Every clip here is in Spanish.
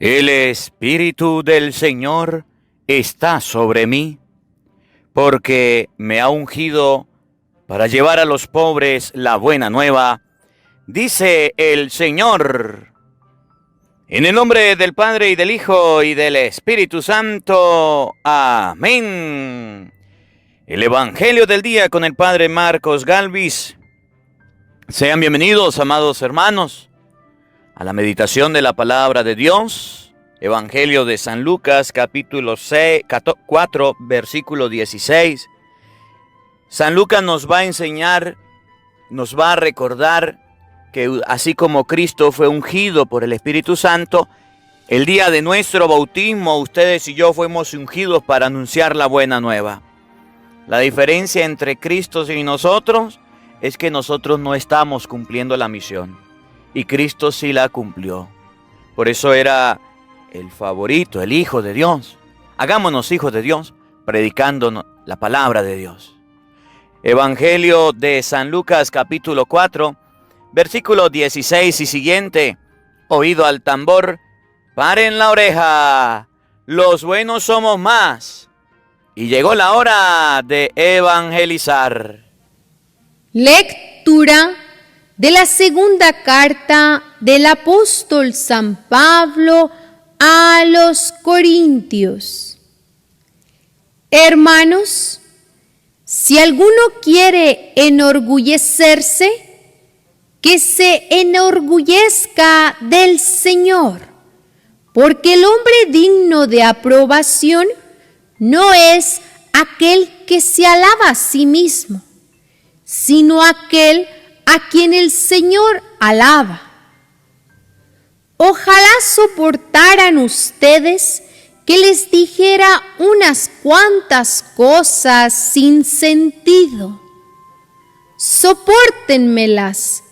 El Espíritu del Señor está sobre mí, porque me ha ungido para llevar a los pobres la buena nueva, dice el Señor. En el nombre del Padre, y del Hijo, y del Espíritu Santo. Amén. El Evangelio del día con el Padre Marcos Galvis. Sean bienvenidos, amados hermanos, a la meditación de la palabra de Dios. Evangelio de San Lucas, capítulo 4, versículo 16. San Lucas nos va a enseñar, nos va a recordar que así como Cristo fue ungido por el Espíritu Santo, el día de nuestro bautismo, ustedes y yo fuimos ungidos para anunciar la buena nueva. La diferencia entre Cristo y nosotros es que nosotros no estamos cumpliendo la misión y Cristo sí la cumplió. Por eso era el favorito, el Hijo de Dios. Hagámonos hijos de Dios, predicando la palabra de Dios. Evangelio de San Lucas, capítulo 4, versículo 16 y siguiente. Oído al tambor, paren la oreja, los buenos somos más. Y llegó la hora de evangelizar. Lectura de la segunda carta del apóstol San Pablo a los Corintios. Hermanos, si alguno quiere enorgullecerse, que se enorgullezca del Señor, porque el hombre digno de aprobación no es aquel que se alaba a sí mismo, sino aquel a quien el Señor alaba. Ojalá soportaran ustedes que les dijera unas cuantas cosas sin sentido. Sopórtenmelas,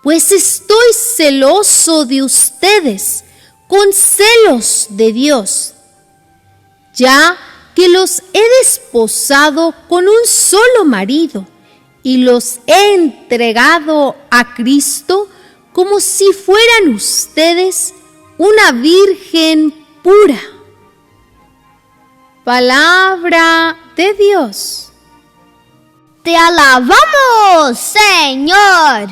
pues estoy celoso de ustedes con celos de Dios, ya que los he desposado con un solo marido y los he entregado a Cristo como si fueran ustedes una virgen pura. Palabra de Dios. Te alabamos, Señor.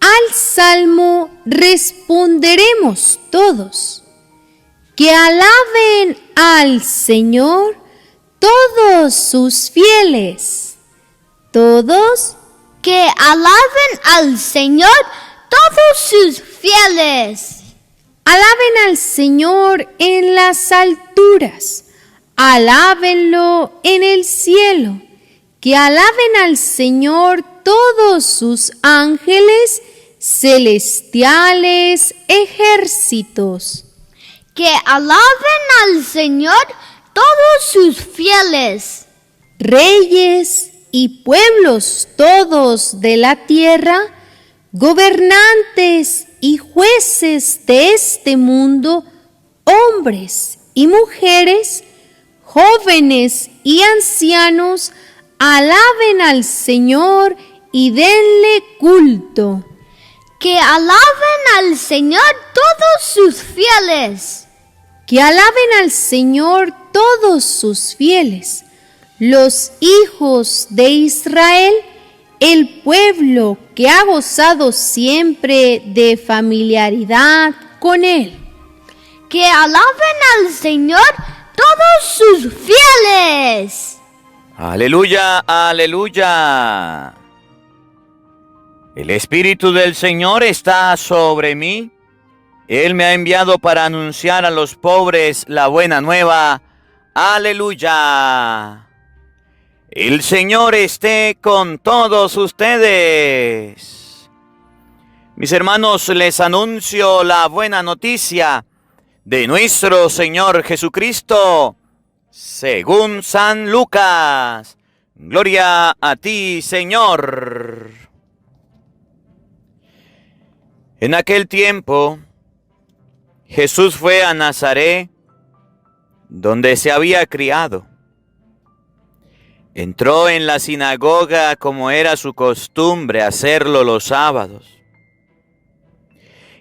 Al salmo responderemos todos: que alaben al Señor todos sus fieles. Todos, que alaben al Señor todos sus fieles. Alaben al Señor en las alturas, alábenlo en el cielo, que alaben al Señor todos sus ángeles, celestiales ejércitos. Que alaben al Señor todos sus fieles. Reyes y pueblos todos de la tierra, gobernantes y jueces de este mundo, hombres y mujeres, jóvenes y ancianos, alaben al Señor y denle culto. Que alaben al Señor todos sus fieles. Que alaben al Señor todos sus fieles, los hijos de Israel, el pueblo que ha gozado siempre de familiaridad con Él. Que alaben al Señor todos sus fieles. Aleluya, aleluya. El Espíritu del Señor está sobre mí. Él me ha enviado para anunciar a los pobres la buena nueva. Aleluya. El Señor esté con todos ustedes. Mis hermanos, les anuncio la buena noticia de nuestro Señor Jesucristo, según San Lucas. Gloria a ti, Señor. En aquel tiempo, Jesús fue a Nazaret, donde se había criado. Entró en la sinagoga como era su costumbre hacerlo los sábados.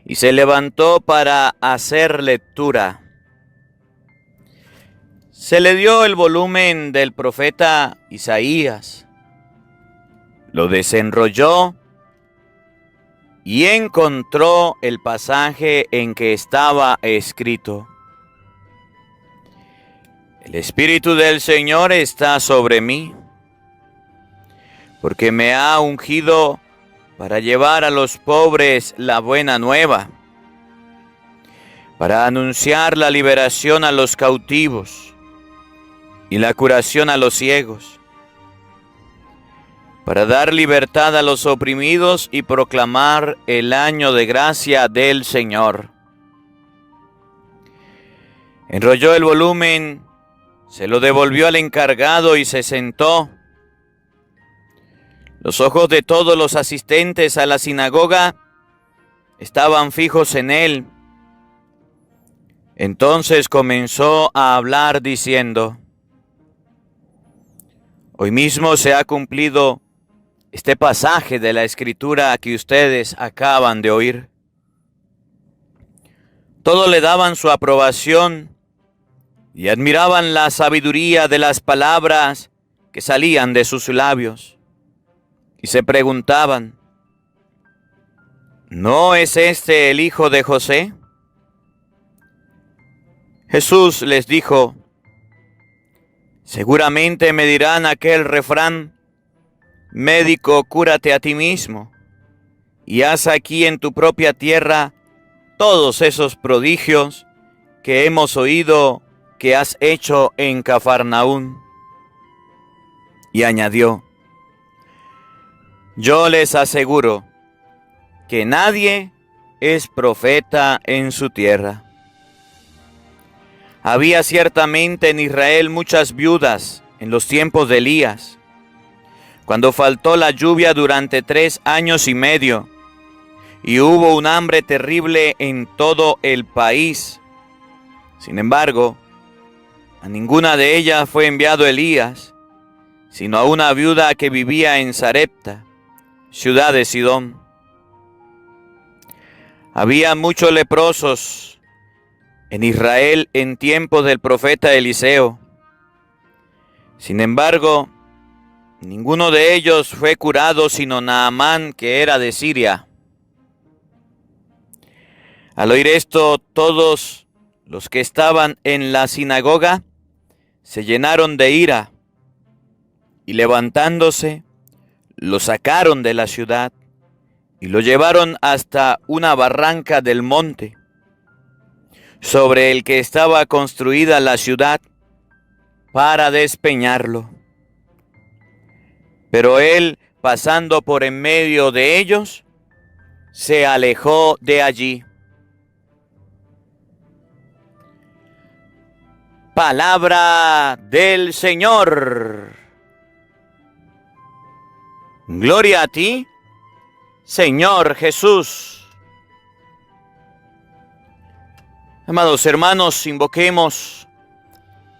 y se levantó para hacer lectura. Se le dio el volumen del profeta Isaías, lo desenrolló y encontró el pasaje en que estaba escrito: El Espíritu del Señor está sobre mí, porque me ha ungido para llevar a los pobres la buena nueva, para anunciar la liberación a los cautivos y la curación a los ciegos, para dar libertad a los oprimidos y proclamar el año de gracia del Señor. Enrolló el volumen, se lo devolvió al encargado y se sentó. Los ojos de todos los asistentes a la sinagoga estaban fijos en él. Entonces comenzó a hablar diciendo: Hoy mismo se ha cumplido este pasaje de la Escritura que ustedes acaban de oír. Todos le daban su aprobación y admiraban la sabiduría de las palabras que salían de sus labios. Y se preguntaban: ¿no es este el hijo de José? Jesús les dijo: seguramente me dirán aquel refrán: médico, cúrate a ti mismo, y haz aquí en tu propia tierra todos esos prodigios que hemos oído que has hecho en Cafarnaún. Y añadió: yo les aseguro que nadie es profeta en su tierra. Había ciertamente en Israel muchas viudas en los tiempos de Elías, cuando faltó la lluvia durante 3 años y medio, y hubo un hambre terrible en todo el país. Sin embargo, a ninguna de ellas fue enviado Elías, sino a una viuda que vivía en Sarepta, ciudad de Sidón. Había muchos leprosos en Israel en tiempo del profeta Eliseo. Sin embargo, ninguno de ellos fue curado sino Naamán, que era de Siria. Al oír esto, todos los que estaban en la sinagoga se llenaron de ira y levantándose, lo sacaron de la ciudad y lo llevaron hasta una barranca del monte, sobre el que estaba construida la ciudad, para despeñarlo. Pero él, pasando por en medio de ellos, se alejó de allí. Palabra del Señor. Gloria a ti, Señor Jesús. Amados hermanos, invoquemos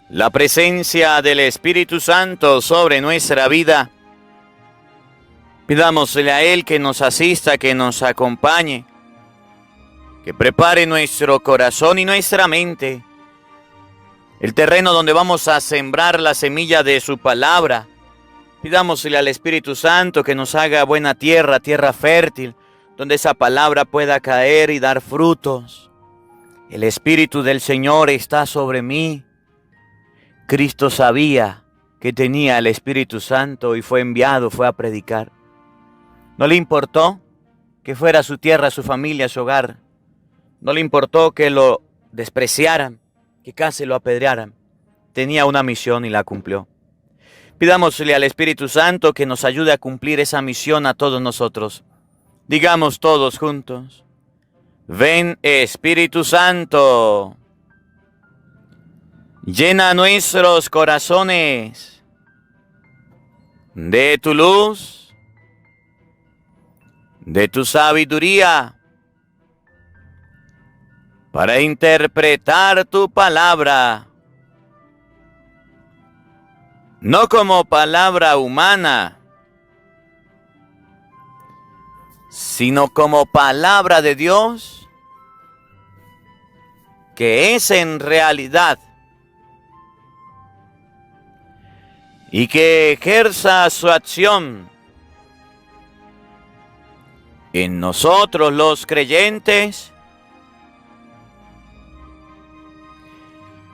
la presencia del Espíritu Santo sobre nuestra vida. Pidámosle a Él que nos asista, que nos acompañe, que prepare nuestro corazón y nuestra mente, el terreno donde vamos a sembrar la semilla de su palabra. Pidámosle al Espíritu Santo que nos haga buena tierra, tierra fértil, donde esa palabra pueda caer y dar frutos. El Espíritu del Señor está sobre mí. Cristo sabía que tenía el Espíritu Santo y fue enviado, fue a predicar. No le importó que fuera su tierra, su familia, su hogar. No le importó que lo despreciaran, que casi lo apedrearan. Tenía una misión y la cumplió. Pidámosle al Espíritu Santo que nos ayude a cumplir esa misión a todos nosotros. Digamos todos juntos: ven, Espíritu Santo, llena nuestros corazones de tu luz, de tu sabiduría, para interpretar tu palabra, no como palabra humana, sino como palabra de Dios, que es en realidad y que ejerza su acción en nosotros los creyentes.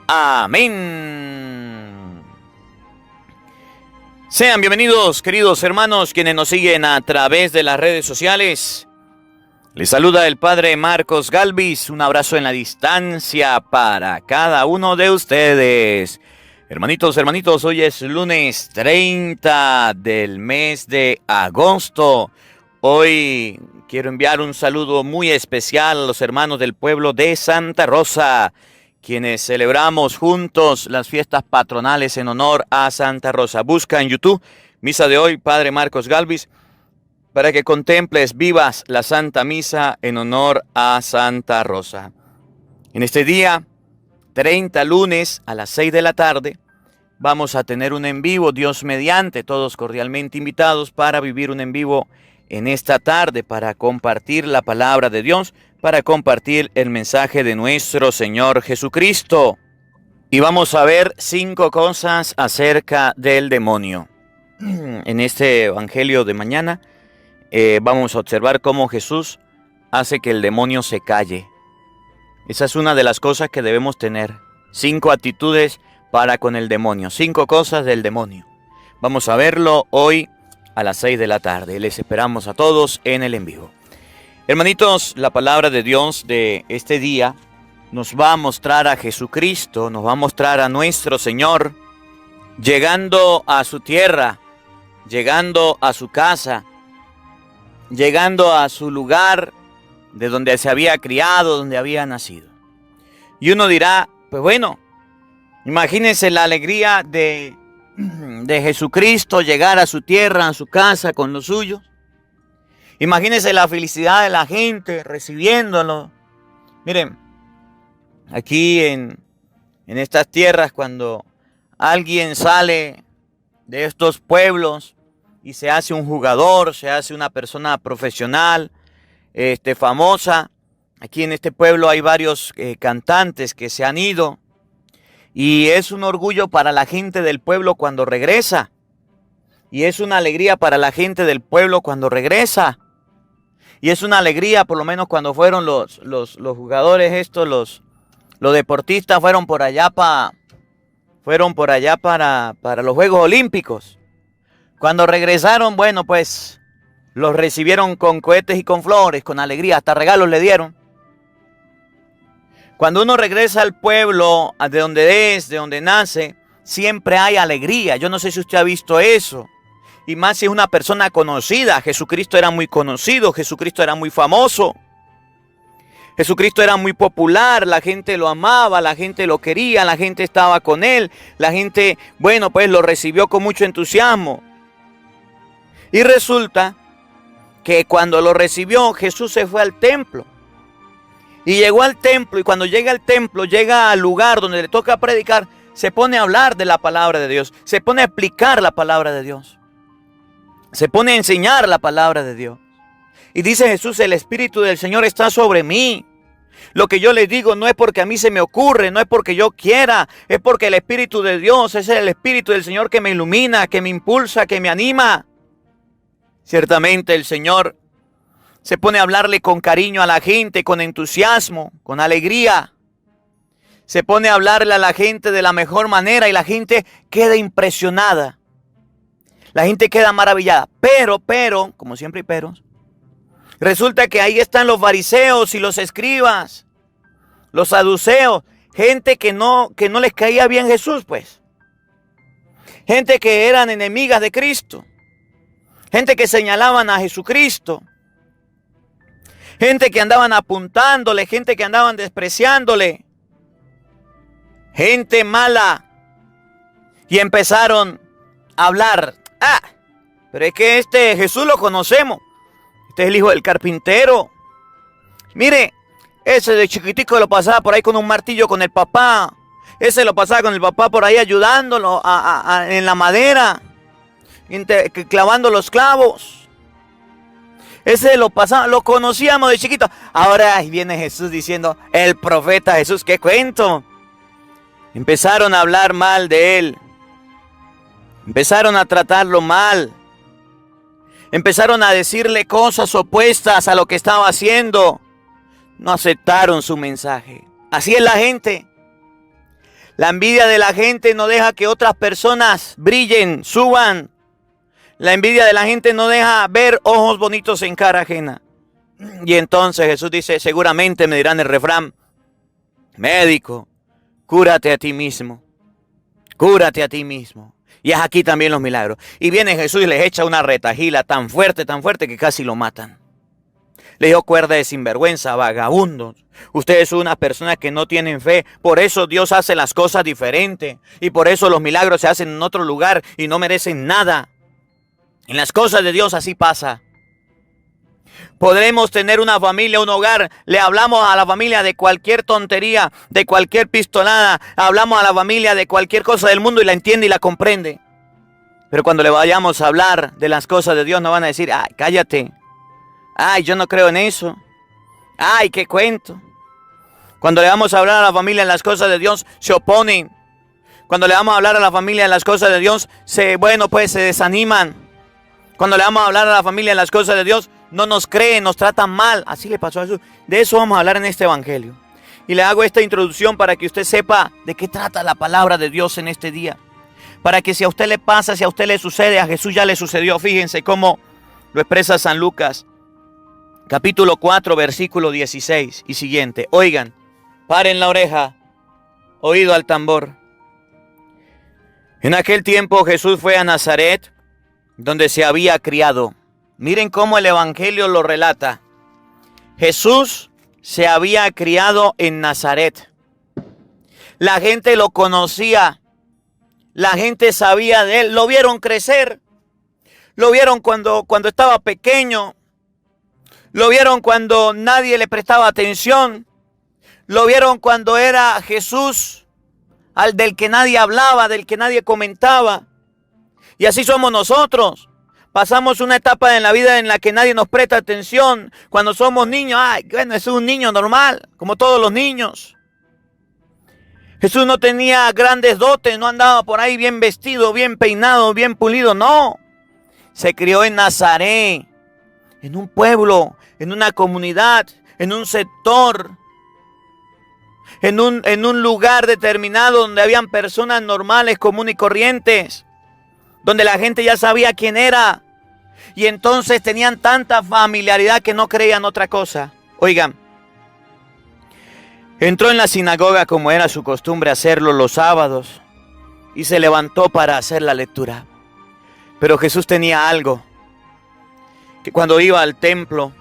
Amén. Sean bienvenidos, queridos hermanos, quienes nos siguen a través de las redes sociales. Les saluda el Padre Marcos Galvis. Un abrazo en la distancia para cada uno de ustedes. Hermanitos, hoy es lunes 30 del mes de agosto. Hoy quiero enviar un saludo muy especial a los hermanos del pueblo de Santa Rosa, quienes celebramos juntos las fiestas patronales en honor a Santa Rosa. Busca en YouTube, misa de hoy, Padre Marcos Galvis, para que contemples, vivas la Santa Misa en honor a Santa Rosa. En este día, 30 lunes a las 6 de la tarde, vamos a tener un en vivo, Dios mediante, todos cordialmente invitados para vivir un en vivo en esta tarde, para compartir la palabra de Dios, para compartir el mensaje de nuestro Señor Jesucristo. Y vamos a ver 5 cosas acerca del demonio. En este evangelio de mañana vamos a observar cómo Jesús hace que el demonio se calle. Esa es una de las cosas que debemos tener. 5 actitudes para con el demonio. 5 cosas del demonio. Vamos a verlo hoy a las 6 de la tarde. Les esperamos a todos en el en vivo. Hermanitos, la palabra de Dios de este día nos va a mostrar a Jesucristo, nos va a mostrar a nuestro Señor llegando a su tierra, llegando a su casa, llegando a su lugar de donde se había criado, donde había nacido. Y uno dirá, pues bueno, imagínense la alegría de Jesucristo llegar a su tierra, a su casa con los suyos. Imagínense la felicidad de la gente recibiéndolo. Miren, aquí en estas tierras, cuando alguien sale de estos pueblos y se hace un jugador, se hace una persona profesional, famosa. Aquí en este pueblo hay varios cantantes que se han ido. Y es un orgullo para la gente del pueblo cuando regresa. Y es una alegría para la gente del pueblo cuando regresa. Y es una alegría, por lo menos cuando fueron los jugadores estos, los deportistas fueron por allá para los Juegos Olímpicos. Cuando regresaron, bueno, pues los recibieron con cohetes y con flores, con alegría, hasta regalos le dieron. Cuando uno regresa al pueblo, de donde es, de donde nace, siempre hay alegría. Yo no sé si usted ha visto eso. Y más si es una persona conocida. Jesucristo era muy conocido, Jesucristo era muy famoso. Jesucristo era muy popular, la gente lo amaba, la gente lo quería, la gente estaba con él. La gente, bueno, pues lo recibió con mucho entusiasmo. Y resulta que cuando lo recibió, Jesús se fue al templo. Y llegó al templo, y cuando llega al templo, llega al lugar donde le toca predicar, se pone a hablar de la palabra de Dios, se pone a explicar la palabra de Dios, se pone a enseñar la palabra de Dios. Y dice Jesús, el Espíritu del Señor está sobre mí. Lo que yo les digo no es porque a mí se me ocurre, no es porque yo quiera, es porque el Espíritu de Dios es el Espíritu del Señor que me ilumina, que me impulsa, que me anima. Ciertamente el Señor se pone a hablarle con cariño a la gente, con entusiasmo, con alegría. Se pone a hablarle a la gente de la mejor manera y la gente queda impresionada. La gente queda maravillada. Pero, como siempre hay peros, resulta que ahí están los fariseos y los escribas, los saduceos, gente que no les caía bien Jesús, pues. Gente que eran enemigas de Cristo. Gente que señalaban a Jesucristo. Gente que andaban apuntándole, gente que andaban despreciándole. Gente mala. Y empezaron a hablar. Pero es que este Jesús lo conocemos. Este es el hijo del carpintero. Mire, ese de chiquitico lo pasaba por ahí con un martillo con el papá. Ese lo pasaba con el papá por ahí ayudándolo en la madera, clavando los clavos. Ese lo pasamos, lo conocíamos de chiquito. Ahora ahí viene Jesús diciendo, el profeta Jesús, ¿qué cuento? Empezaron a hablar mal de él. Empezaron a tratarlo mal. Empezaron a decirle cosas opuestas a lo que estaba haciendo. No aceptaron su mensaje. Así es la gente. La envidia de la gente no deja que otras personas brillen, suban. La envidia de la gente no deja ver ojos bonitos en cara ajena. Y entonces Jesús dice, seguramente me dirán el refrán, médico, cúrate a ti mismo. Cúrate a ti mismo. Y es aquí también los milagros. Y viene Jesús y les echa una retajila tan fuerte que casi lo matan. Le dio cuerda de sinvergüenza, vagabundos. Ustedes son unas personas que no tienen fe. Por eso Dios hace las cosas diferentes. Y por eso los milagros se hacen en otro lugar y no merecen nada. En las cosas de Dios así pasa. Podremos tener una familia, un hogar. Le hablamos a la familia de cualquier tontería, de cualquier pistolada. Hablamos a la familia de cualquier cosa del mundo y la entiende y la comprende. Pero cuando le vayamos a hablar de las cosas de Dios, no van a decir, ay, cállate. Ay, yo no creo en eso. Ay, qué cuento. Cuando le vamos a hablar a la familia en las cosas de Dios, se oponen. Cuando le vamos a hablar a la familia en las cosas de Dios, se desaniman. Cuando le vamos a hablar a la familia en las cosas de Dios, no nos creen, nos tratan mal. Así le pasó a Jesús. De eso vamos a hablar en este evangelio. Y le hago esta introducción para que usted sepa de qué trata la palabra de Dios en este día. Para que si a usted le pasa, si a usted le sucede, a Jesús ya le sucedió. Fíjense cómo lo expresa San Lucas. Capítulo 4, versículo 16 y siguiente. Oigan, paren la oreja, oído al tambor. En aquel tiempo Jesús fue a Nazaret, donde se había criado. Miren cómo el evangelio lo relata. Jesús se había criado en Nazaret. La gente lo conocía. La gente sabía de él. Lo vieron crecer. Lo vieron cuando estaba pequeño. Lo vieron cuando nadie le prestaba atención. Lo vieron cuando era Jesús, al del que nadie hablaba, del que nadie comentaba. Y así somos nosotros. Pasamos una etapa en la vida en la que nadie nos presta atención. Cuando somos niños, es un niño normal, como todos los niños. Jesús no tenía grandes dotes, no andaba por ahí bien vestido, bien peinado, bien pulido, no. Se crió en Nazaret, en un pueblo, en una comunidad, en un sector, en un lugar determinado donde habían personas normales, comunes y corrientes, donde la gente ya sabía quién era, y entonces tenían tanta familiaridad que no creían otra cosa. Oigan, entró en la sinagoga como era su costumbre hacerlo los sábados, y se levantó para hacer la lectura. Pero Jesús tenía algo, que cuando iba al templo,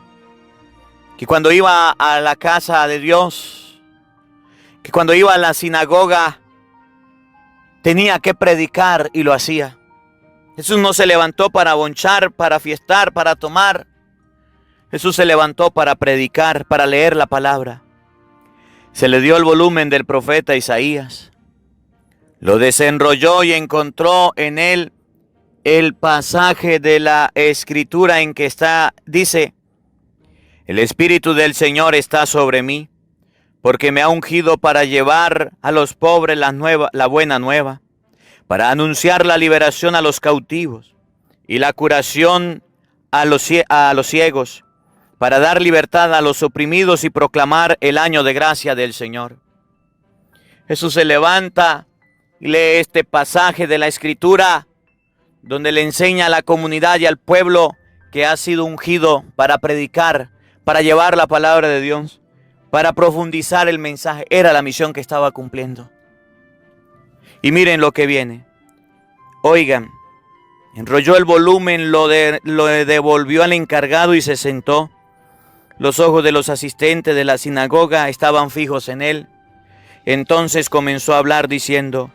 que cuando iba a la casa de Dios, que cuando iba a la sinagoga, tenía que predicar y lo hacía. Jesús no se levantó para bonchar, para fiestar, para tomar. Jesús se levantó para predicar, para leer la palabra. Se le dio el volumen del profeta Isaías. Lo desenrolló y encontró en él el pasaje de la escritura en que dice: el Espíritu del Señor está sobre mí, porque me ha ungido para llevar a los pobres la buena nueva, para anunciar la liberación a los cautivos y la curación a los ciegos, para dar libertad a los oprimidos y proclamar el año de gracia del Señor. Jesús se levanta y lee este pasaje de la Escritura, donde le enseña a la comunidad y al pueblo que ha sido ungido para predicar, para llevar la palabra de Dios, para profundizar el mensaje. Era la misión que estaba cumpliendo. Y miren lo que viene. Oigan, enrolló el volumen, lo devolvió al encargado y se sentó. Los ojos de los asistentes de la sinagoga estaban fijos en él. Entonces comenzó a hablar diciendo: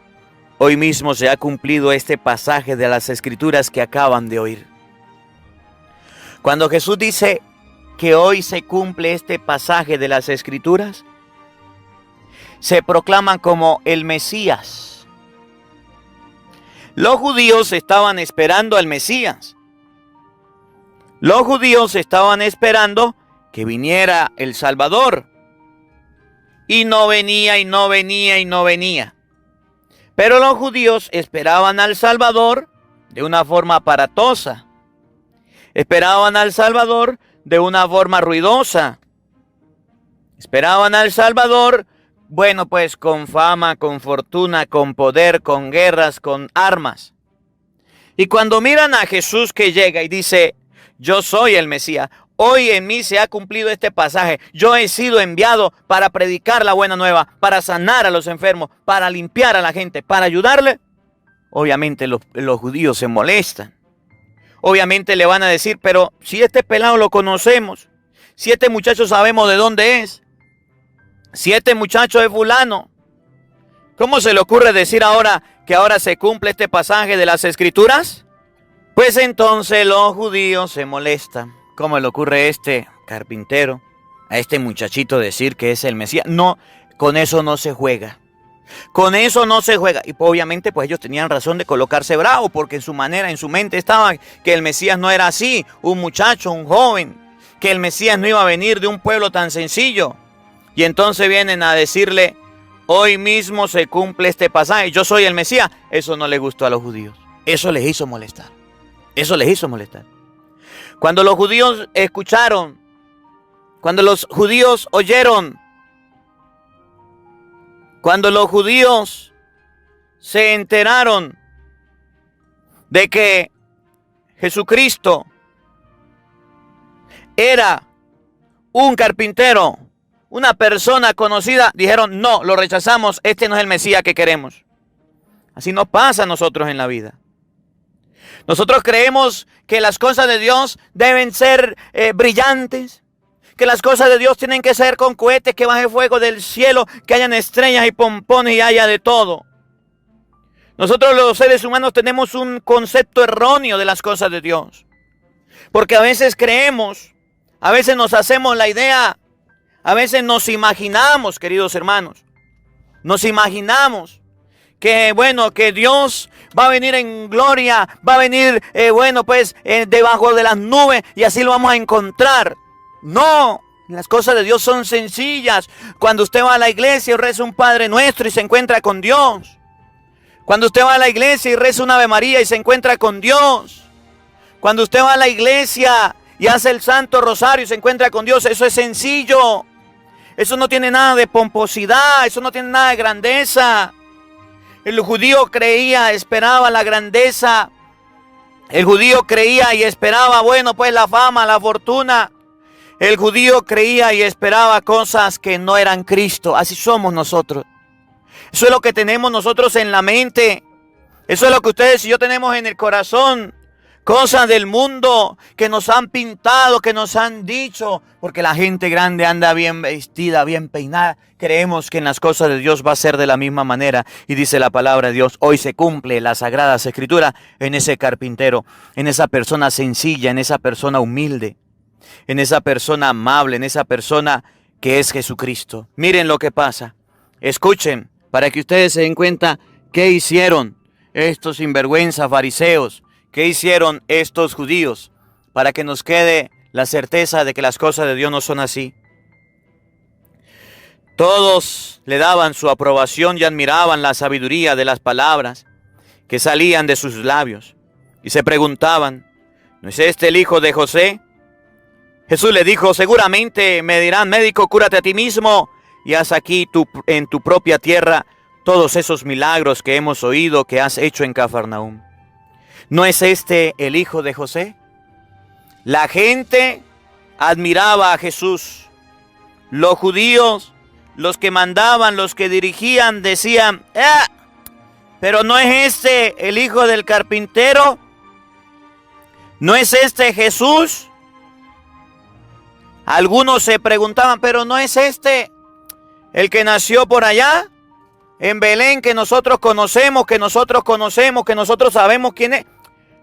hoy mismo se ha cumplido este pasaje de las Escrituras que acaban de oír. Cuando Jesús dice que hoy se cumple este pasaje de las Escrituras, se proclaman como el Mesías. Los judíos estaban esperando al Mesías. Los judíos estaban esperando que viniera el Salvador. Y no venía, y no venía, y no venía. Pero los judíos esperaban al Salvador de una forma aparatosa. Esperaban al Salvador de una forma ruidosa. Esperaban al Salvador, bueno, pues con fama, con fortuna, con poder, con guerras, con armas. Y cuando miran a Jesús que llega y dice, yo soy el Mesías, hoy en mí se ha cumplido este pasaje, yo he sido enviado para predicar la buena nueva, para sanar a los enfermos, para limpiar a la gente, para ayudarle. Obviamente los judíos se molestan. Obviamente le van a decir, pero si este pelado lo conocemos, si este muchacho sabemos de dónde es, si este muchacho es fulano, ¿cómo se le ocurre decir ahora que ahora se cumple este pasaje de las Escrituras? Pues entonces los judíos se molestan. ¿Cómo le ocurre a este carpintero, a este muchachito decir que es el Mesías? No, con eso no se juega. Con eso no se juega. Y obviamente pues ellos tenían razón de colocarse bravos, porque en su manera, en su mente estaba que el Mesías no era así, un muchacho, un joven, que el Mesías no iba a venir de un pueblo tan sencillo. Y entonces vienen a decirle, hoy mismo se cumple este pasaje, yo soy el Mesías. Eso no le gustó a los judíos. Eso les hizo molestar. Eso les hizo molestar. Cuando los judíos escucharon, cuando los judíos oyeron, cuando los judíos se enteraron de que Jesucristo era un carpintero, una persona conocida, dijeron, no, lo rechazamos, este no es el Mesías que queremos. Así nos pasa a nosotros en la vida. Nosotros creemos que las cosas de Dios deben ser brillantes, que las cosas de Dios tienen que ser con cohetes, que baje fuego del cielo, que hayan estrellas y pompones y haya de todo. Nosotros los seres humanos tenemos un concepto erróneo de las cosas de Dios. Porque a veces creemos, a veces nos hacemos la idea, a veces nos imaginamos, queridos hermanos, nos imaginamos que bueno, que Dios va a venir en gloria, va a venir, debajo de las nubes y así lo vamos a encontrar. No, las cosas de Dios son sencillas. Cuando usted va a la iglesia y reza un Padre Nuestro y se encuentra con Dios. Cuando usted va a la iglesia y reza una Ave María y se encuentra con Dios. Cuando usted va a la iglesia y hace el Santo Rosario y se encuentra con Dios, eso es sencillo. Eso no tiene nada de pomposidad, eso no tiene nada de grandeza. El judío creía, esperaba la grandeza. El judío creía y esperaba, bueno, pues la fama, la fortuna. El judío creía y esperaba cosas que no eran Cristo. Así somos nosotros. Eso es lo que tenemos nosotros en la mente. Eso es lo que ustedes y yo tenemos en el corazón. Cosas del mundo que nos han pintado, que nos han dicho. Porque la gente grande anda bien vestida, bien peinada. Creemos que en las cosas de Dios va a ser de la misma manera. Y dice la palabra de Dios, hoy se cumple las sagradas escrituras en ese carpintero, en esa persona sencilla, en esa persona humilde, en esa persona amable, en esa persona que es Jesucristo. Miren lo que pasa. Escuchen, para que ustedes se den cuenta qué hicieron estos sinvergüenza fariseos, qué hicieron estos judíos, para que nos quede la certeza de que las cosas de Dios no son así. Todos le daban su aprobación y admiraban la sabiduría de las palabras que salían de sus labios. Y se preguntaban, ¿no es este el hijo de José? Jesús le dijo, seguramente me dirán, médico, cúrate a ti mismo y haz aquí en tu propia tierra todos esos milagros que hemos oído que has hecho en Cafarnaúm. ¿No es este el hijo de José? La gente admiraba a Jesús. Los judíos, los que mandaban, los que dirigían, decían, pero ¿no es este el hijo del carpintero? ¿No es este Jesús? Algunos se preguntaban, pero ¿no es este el que nació por allá en Belén, que nosotros conocemos, que nosotros sabemos quién es?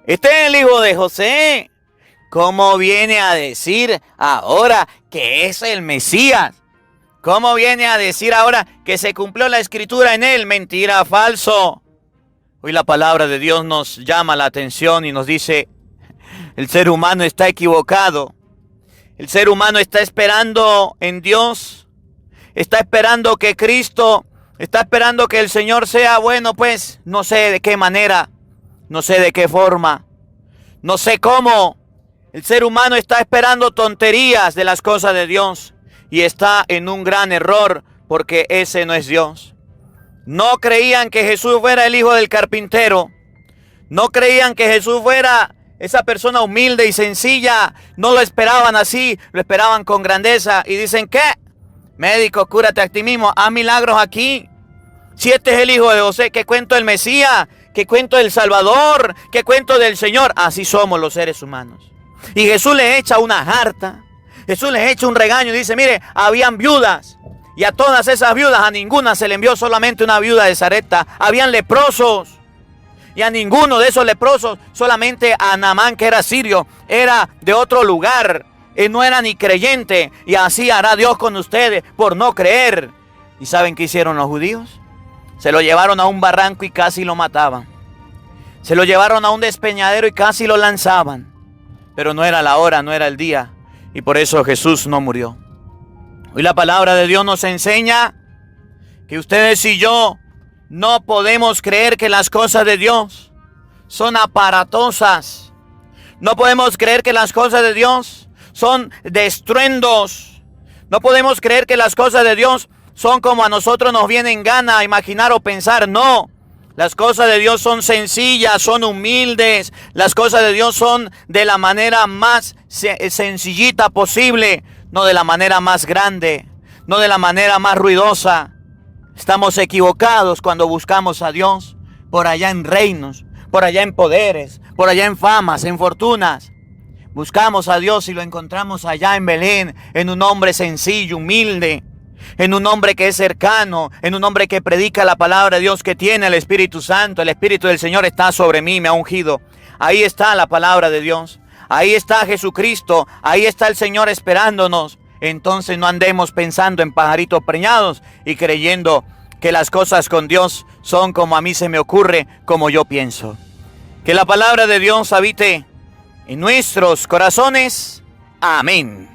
Este es el hijo de José. ¿Cómo viene a decir ahora que es el Mesías? ¿Cómo viene a decir ahora que se cumplió la escritura en él? Mentira, falso. Hoy la palabra de Dios nos llama la atención y nos dice, El ser humano está equivocado. El ser humano está esperando en Dios. Está esperando que Cristo, está esperando que el Señor sea bueno, pues no sé de qué manera, no sé de qué forma, no sé cómo. El ser humano está esperando tonterías de las cosas de Dios y está en un gran error porque ese no es Dios. No creían que Jesús fuera el hijo del carpintero. No creían que Jesús fuera esa persona humilde y sencilla. No lo esperaban así, lo esperaban con grandeza. Y dicen, ¿qué? Médico, cúrate a ti mismo, haz milagros aquí. Si este es el hijo de José, ¿qué cuento del Mesías? ¿Qué cuento del Salvador? ¿Qué cuento del Señor? Así somos los seres humanos. Y Jesús le echa una jarta. Jesús les echa un regaño y dice, mire, habían viudas. Y a todas esas viudas, a ninguna se le envió solamente una viuda de Sarepta. Habían leprosos. Y a ninguno de esos leprosos, solamente a Naamán, que era sirio, era de otro lugar. Él no era ni creyente. Y así hará Dios con ustedes por no creer. ¿Y saben qué hicieron los judíos? Se lo llevaron a un barranco y casi lo mataban. Se lo llevaron a un despeñadero y casi lo lanzaban. Pero no era la hora, no era el día. Y por eso Jesús no murió. Hoy la palabra de Dios nos enseña que ustedes y yo no podemos creer que las cosas de Dios son aparatosas. No podemos creer que las cosas de Dios son de estruendos. No podemos creer que las cosas de Dios son como a nosotros nos viene en gana imaginar o pensar. No, las cosas de Dios son sencillas, son humildes. Las cosas de Dios son de la manera más sencillita posible, no de la manera más grande, no de la manera más ruidosa. Estamos equivocados cuando buscamos a Dios por allá en reinos, por allá en poderes, por allá en famas, en fortunas. Buscamos a Dios y lo encontramos allá en Belén, en un hombre sencillo, humilde, en un hombre que es cercano, en un hombre que predica la palabra de Dios, que tiene el Espíritu Santo. El Espíritu del Señor está sobre mí, me ha ungido. Ahí está la palabra de Dios. Ahí está Jesucristo. Ahí está el Señor esperándonos. Entonces no andemos pensando en pajaritos preñados y creyendo que las cosas con Dios son como a mí se me ocurre, como yo pienso. Que la palabra de Dios habite en nuestros corazones. Amén.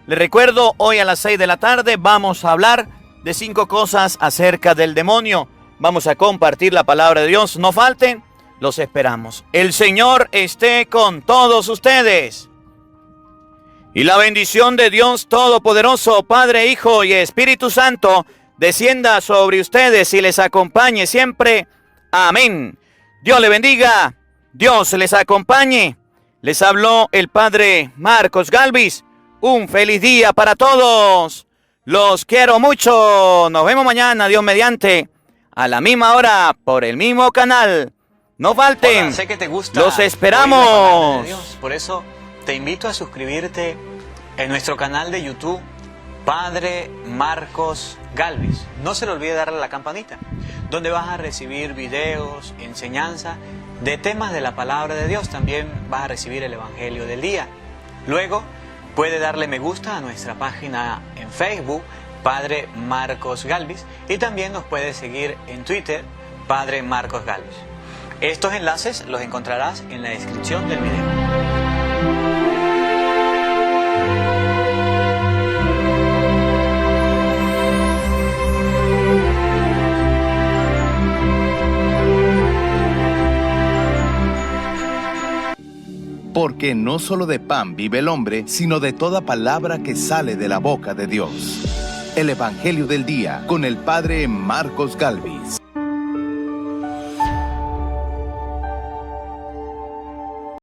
Les recuerdo, hoy a las 6 de la tarde vamos a hablar de 5 cosas acerca del demonio. Vamos a compartir la palabra de Dios. No falten, los esperamos. El Señor esté con todos ustedes. Y la bendición de Dios Todopoderoso, Padre, Hijo y Espíritu Santo, descienda sobre ustedes y les acompañe siempre. Amén. Dios le bendiga. Dios les acompañe. Les habló el Padre Marcos Galvis. Un feliz día para todos. Los quiero mucho. Nos vemos mañana, Dios mediante, a la misma hora, por el mismo canal. No falten. Hola, sé que te gusta. Los esperamos. Oír la palabra de Dios. Por eso te invito a suscribirte en nuestro canal de YouTube, Padre Marcos Galvis. No se le olvide darle a la campanita, donde vas a recibir videos, enseñanza de temas de la palabra de Dios. También vas a recibir el Evangelio del día. Luego puede darle me gusta a nuestra página en Facebook, Padre Marcos Galvis, y también nos puede seguir en Twitter, Padre Marcos Galvis. Estos enlaces los encontrarás en la descripción del video. Porque no solo de pan vive el hombre, sino de toda palabra que sale de la boca de Dios. El Evangelio del Día con el Padre Marcos Galvis.